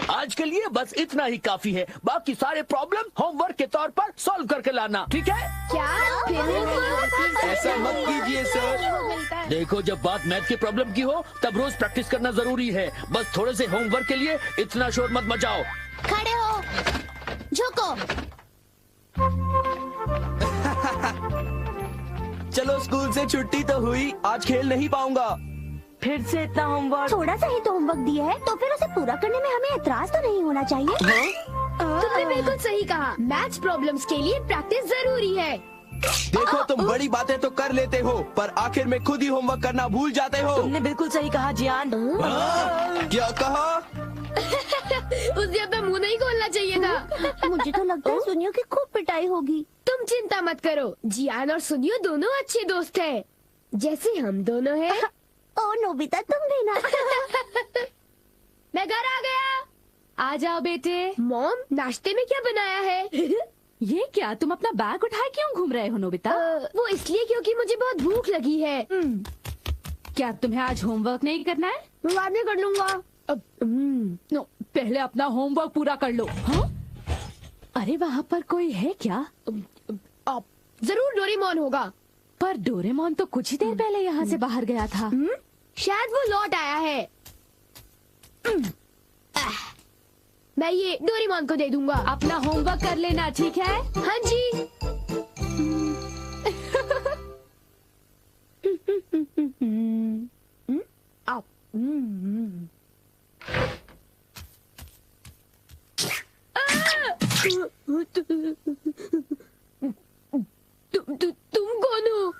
आज के लिए बस इतना ही काफी है। बाकी सारे प्रॉब्लम होमवर्क के तौर पर सॉल्व करके लाना, ठीक है? क्या ऐसा मत कीजिए सर। देखो, जब बात मैथ के प्रॉब्लम की हो तब रोज प्रैक्टिस करना जरूरी है। बस थोड़े से होमवर्क के लिए इतना शोर मत मचाओ। खड़े हो, झुको। चलो, स्कूल से छुट्टी तो हुई, आज खेल नहीं पाऊंगा। फिर से इतना होमवर्क। थोड़ा सा ही तो होमवर्क दिया है तो फिर उसे पूरा करने में हमें एतराज तो नहीं होना चाहिए। तुमने बिल्कुल सही कहा। मैथ्स प्रॉब्लम्स के लिए प्रैक्टिस जरूरी है। देखो, तुम बड़ी बातें तो कर लेते हो पर आखिर में खुद ही होमवर्क करना भूल जाते हो। तुमने बिल्कुल सही कहा जियान। क्या कहा? उसे अपना मुंह नहीं खोलना चाहिए था। मुझे तो लगता है सुनियो की खूब पिटाई होगी। तुम चिंता मत करो, जियान और सुनियो दोनों अच्छे दोस्त हैं, जैसे हम दोनों हैं। ओ नोबिता, तुम भी ना। मैं घर आ गया। आ जाओ बेटे। मॉम, नाश्ते में क्या बनाया है? ये क्या, तुम अपना बैग उठाए क्यों घूम रहे हो नोबिता? वो इसलिए क्योंकि मुझे बहुत भूख लगी है। क्या तुम्हें आज होमवर्क नहीं करना है? मैं बाद में कर लूंगा। नो, पहले अपना होमवर्क पूरा कर लो। हाँ? अरे वहाँ पर कोई है क्या? जरूर डोरेमोन होगा। पर डोरेमोन तो कुछ ही देर पहले यहाँ से बाहर गया था। शायद वो लौट आया है। मैं ये डोरेमोन को दे दूंगा। अपना होमवर्क कर लेना, ठीक है? हाँ जी। तुम कौन हो?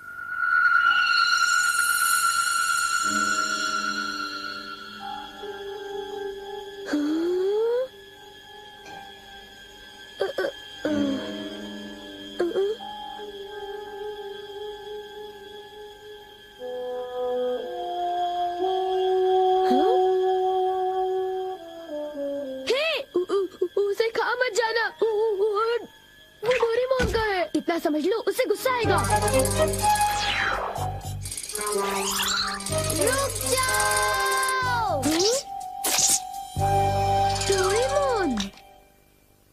उसे खा मत जाना। वो डोरेमोन का है। इतना समझ लो, उससे गुस्सा आएगा। रुक जाओ। डोरेमोन,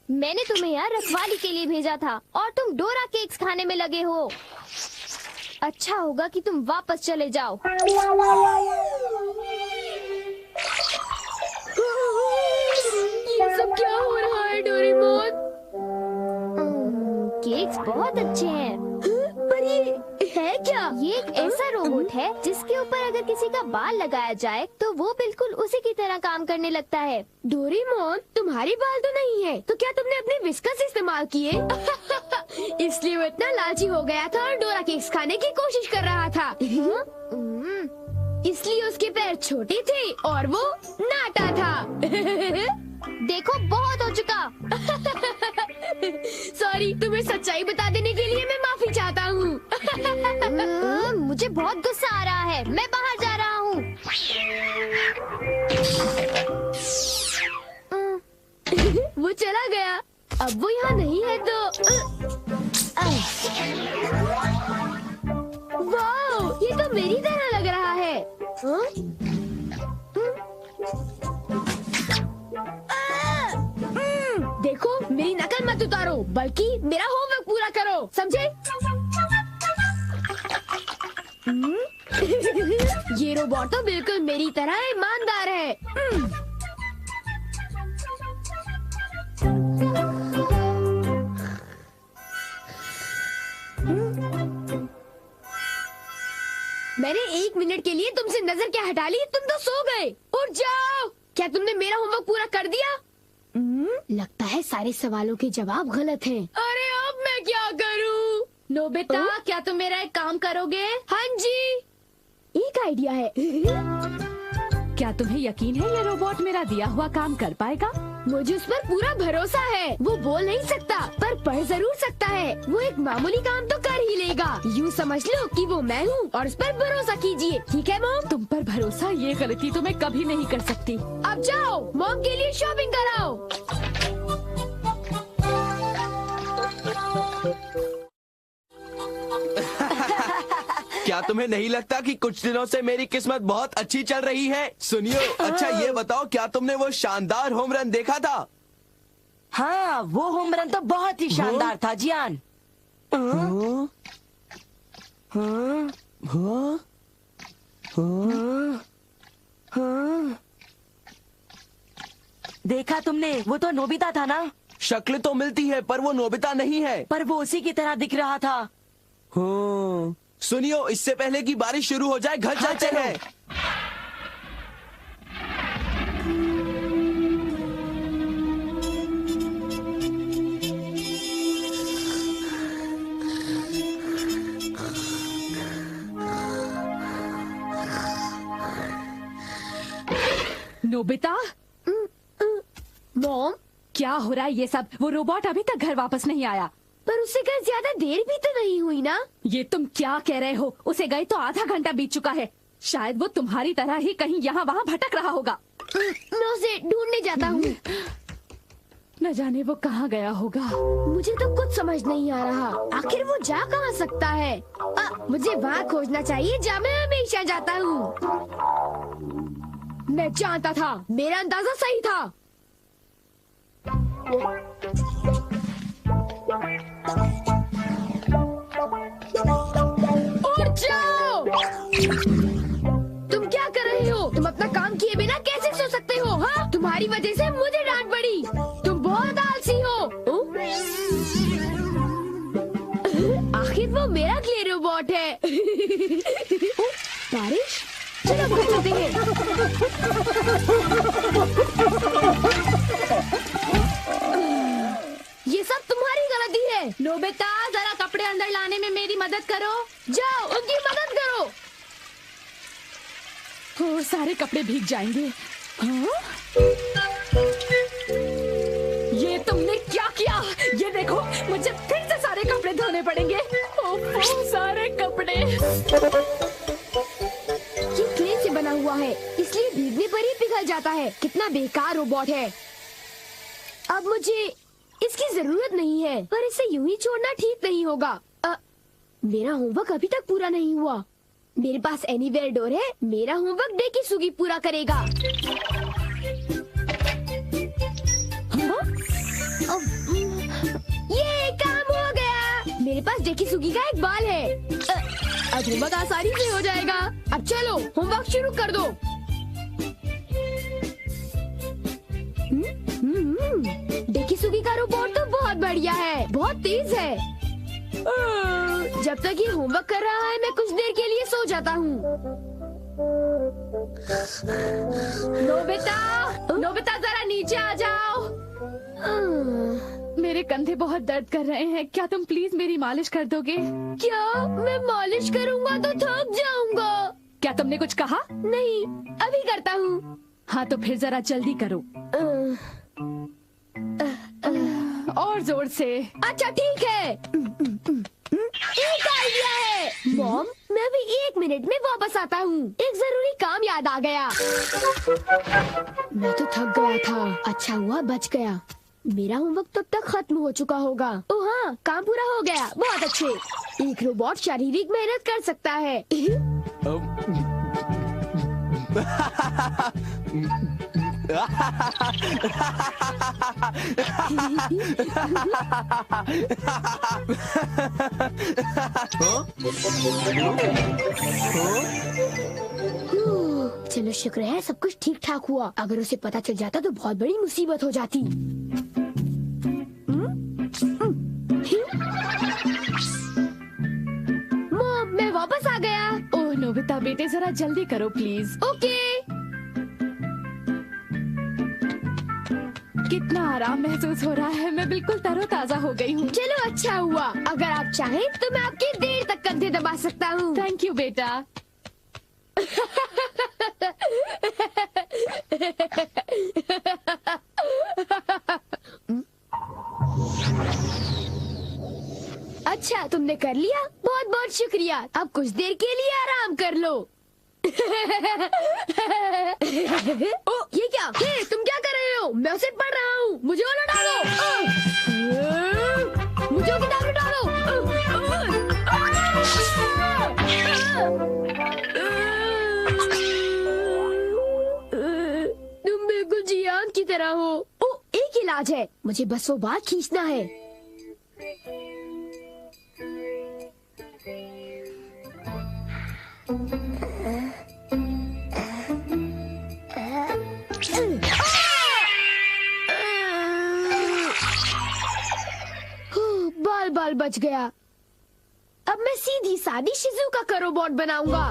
मैंने तुम्हें यहाँ रखवाली के लिए भेजा था और तुम डोरा केक्स खाने में लगे हो। अच्छा होगा कि तुम वापस चले जाओ। ये सब क्या हो रहा है डोरेमोन? केक्स बहुत अच्छे हैं। पर ये है क्या? ये एक ऐसा रोबोट है जिसके ऊपर अगर किसी का बाल लगाया जाए तो वो बिल्कुल उसी की तरह काम करने लगता है। डोरेमोन, तुम्हारी बाल तो नहीं है, तो क्या तुमने अपने विस्कस इस्तेमाल किए? इसलिए वो इतना लालची हो गया था और डोरा केक्स खाने की कोशिश कर रहा था। इसलिए उसके पैर छोटे थे और वो नाटा था। देखो, बहुत हो चुका। सॉरी, तुम्हें सच्चाई बता देने के लिए मैं माफी चाहता हूँ। मुझे बहुत गुस्सा आ रहा है, मैं बाहर जा रहा हूँ। वो चला गया। अब वो यहाँ नहीं है तो वाह, ये तो मेरी तरह लग रहा है। देखो, मेरी नकल मत उतारो, बल्कि मेरा होमवर्क पूरा करो, समझे? ये रोबोट तो बिल्कुल मेरी तरह ईमानदार है। मैंने 1 मिनट के लिए तुमसे नजर क्या हटा ली, तुम तो सो गए। उठ जाओ। क्या तुमने मेरा होमवर्क पूरा कर दिया? लगता है सारे सवालों के जवाब गलत हैं। अरे अब मैं क्या करूं? नोबिता, क्या तुम मेरा एक काम करोगे? हाँ जी, एक आइडिया है। क्या तुम्हें यकीन है ये रोबोट मेरा दिया हुआ काम कर पाएगा? मुझे उस पर पूरा भरोसा है। वो बोल नहीं सकता पर पढ़ जरूर सकता है। वो एक मामूली काम तो कर ही लेगा। यूँ समझ लो कि वो मैं हूँ और उस पर भरोसा कीजिए, ठीक है मॉम? तुम पर भरोसा, ये गलती तो मैं कभी नहीं कर सकती। अब जाओ, मॉम के लिए शॉपिंग कराओ। क्या तुम्हें नहीं लगता कि कुछ दिनों से मेरी किस्मत बहुत अच्छी चल रही है? सुनियो, अच्छा ये बताओ, क्या तुमने वो शानदार होम रन देखा था? हाँ, वो होम रन तो बहुत ही शानदार था जियान। हाँ? हाँ? हाँ? हाँ। देखा तुमने, वो तो नोबिता था ना? शक्ल तो मिलती है पर वो नोबिता नहीं है। पर वो उसी की तरह दिख रहा था। हाँ। सुनियो, इससे पहले कि बारिश शुरू हो जाए घर चलते चलो। हैं। नोबिता, मॉम, क्या हो रहा है ये सब? वो रोबोट अभी तक घर वापस नहीं आया। पर उससे कहीं ज्यादा देर भी तो नहीं हुई ना? ये तुम क्या कह रहे हो? उसे गए तो आधा घंटा बीत चुका है। शायद वो तुम्हारी तरह ही कहीं यहाँ वहाँ भटक रहा होगा। मैं उसे ढूंढने जाता हूँ। न जाने वो कहाँ गया होगा। मुझे तो कुछ समझ नहीं आ रहा, आखिर वो जा कहाँ सकता है? मुझे वहाँ खोजना चाहिए जहाँ मैं हमेशा जाता हूँ। मैं जानता था, मेरा अंदाजा सही था। उठ जाओ! तुम क्या कर रहे हो? तुम अपना काम किए बिना कैसे सो सकते हो? हाँ, तुम्हारी वजह से मुझे डांट पड़ी। तुम बहुत आलसी हो। आखिर वो मेरा क्ले रोबोट है। बारिश, चलो घर चलते हैं। ये सब तुम्हारी गलती है। नोबिता, जरा कपड़े अंदर लाने में मेरी मदद करो। जाओ, उनकी मदद करो। हो, सारे कपड़े भीग जाएंगे। हाँ? ये तुमने क्या किया? ये देखो, मुझे फिर से सारे कपड़े धोने पड़ेंगे। ओह, सारे कपड़े। ये क्ले से बना हुआ है, इसलिए भीगने पर ही पिघल जाता है। कितना बेकार रोबोट है। अब मुझे इसकी जरूरत नहीं है, पर इसे यूं ही छोड़ना ठीक नहीं होगा। मेरा होमवर्क अभी तक पूरा नहीं हुआ। मेरे पास एनीवेयर डोर है। मेरा होमवर्क डेकिसुगी पूरा करेगा। हाँ? ये काम हो गया। मेरे पास डेकिसुगी का एक बाल है। अब होमवर्क आसानी से हो जाएगा। अब चलो, होमवर्क शुरू कर दो। डेकिसुगी का रोबोट तो बहुत बढ़िया है, बहुत तेज है। जब तक ये होमवर्क कर रहा है, मैं कुछ देर के लिए सो जाता हूँ। नोबिता, नोबिता, जरा नीचे आ जाओ। मेरे कंधे बहुत दर्द कर रहे हैं। क्या तुम प्लीज मेरी मालिश कर दोगे? क्या? मैं मालिश करूँगा तो थक जाऊंगा। क्या तुमने कुछ कहा? नहीं, अभी करता हूँ। हाँ, तो फिर जरा जल्दी करो। और जोर से। अच्छा ठीक है। एक आइडिया है। मॉम, मैं अभी 1 मिनट में वापस आता हूँ। एक जरूरी काम याद आ गया। मैं तो थक गया था। अच्छा हुआ बच गया। मेरा होमवर्क तब तक खत्म हो चुका होगा। ओह हाँ, काम पूरा हो गया। बहुत अच्छे। एक रोबोट शारीरिक मेहनत कर सकता है। चलो शुक्र है सब कुछ ठीक ठाक हुआ। अगर उसे पता चल जाता तो बहुत बड़ी मुसीबत हो जाती। मॉम, मैं वापस आ गया। ओह नोबिता बेटे, जरा जल्दी करो प्लीज। ओके। कितना आराम महसूस हो रहा है। मैं बिल्कुल तरोताजा हो गई हूँ। चलो अच्छा हुआ। अगर आप चाहें तो मैं आपके देर तक कंधे दबा सकता हूँ। थैंक यू बेटा। अच्छा, तुमने कर लिया? बहुत बहुत शुक्रिया। अब कुछ देर के लिए आराम कर लो। ओ, ये क्या? हे, तुम क्या कर रहे हो? मैं उसे पढ़ रहा हूँ। मुझे वो लौटा दो। मुझे वो किताब लौटा दो। तरह हो। ओ, एक इलाज है, मुझे बस वो बात खींचना है। बाल बाल बच गया। अब मैं सीधी सादी शिजुका का रोबोट बनाऊंगा।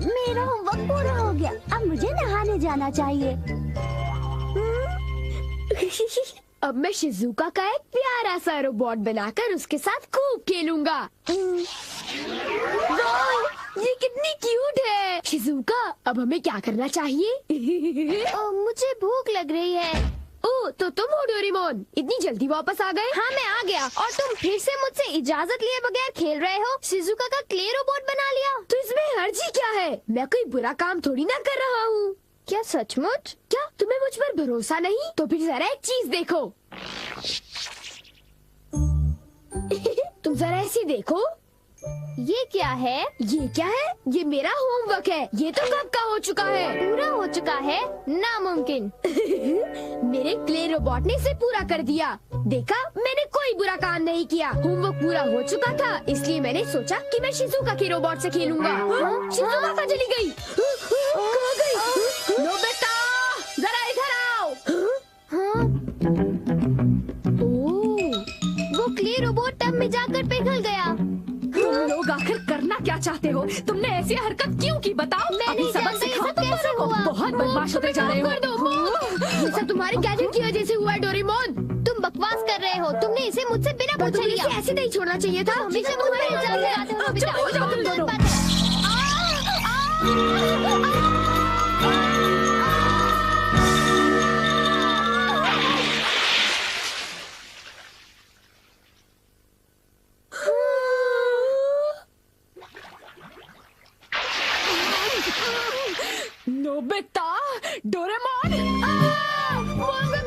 मेरा होमवर्क पूरा हो गया, अब मुझे नहाने जाना चाहिए। अब मैं शिजुका का एक प्यारा सा रोबोट बनाकर उसके साथ खूब खेलूंगा। वाह, ये कितनी क्यूट है। शिजुका, अब हमें क्या करना चाहिए? मुझे भूख लग रही है। ओ, तो तुम हो डोरेमोन, इतनी जल्दी वापस आ गए? हाँ, मैं आ गया और तुम फिर से मुझसे इजाजत लिए बगैर खेल रहे हो। शिजुका का क्ले रोबोट बना लिया। तो इसमें हर्जी क्या है? मैं कोई बुरा काम थोड़ी ना कर रहा हूँ। क्या सचमुच? क्या तुम्हें मुझ पर भरोसा नहीं? तो फिर जरा एक चीज देखो। तुम जरा ऐसे देखो। ये क्या है? ये क्या है? ये मेरा होमवर्क है। ये तो कब का हो चुका है। पूरा हो चुका है? नामुमकिन। मेरे क्ले रोबोट ने इसे पूरा कर दिया। देखा, मैंने कोई बुरा काम नहीं किया। होमवर्क पूरा हो चुका था, इसलिए मैंने सोचा कि मैं शिजुका के रोबोट से खेलूंगा। शिजुका कहाँ चली गई? कहाँ गई? नोबिता, जरा इधर आओ। हाँ? ओह, वो क्ले रोबोट टब में जाकर पिघल गया। तुम लोग आखिर करना क्या चाहते हो? तुमने ऐसी हरकत क्यों की बताओ? मैं अभी नहीं सबक जानती, सिखाओ ये सब कैसे तुम हुआ? बहुत बदमाश होते जा रहे हो। कर दो। ये सब तुम्हारे गैजेट की वजह से हुआ है डोरेमोन। तुम बकवास कर रहे हो। तुमने इसे मुझसे बिना पर पूछे तुम्हें लिया। इसे ऐसे नहीं छोड़ना चाहिए था। हमेशा मुझ पर इल्जाम लगाते हो नोबिता। चुप हो जाओ तुम दोनों। बात है। Nobita, Doraemon, मॉन्गो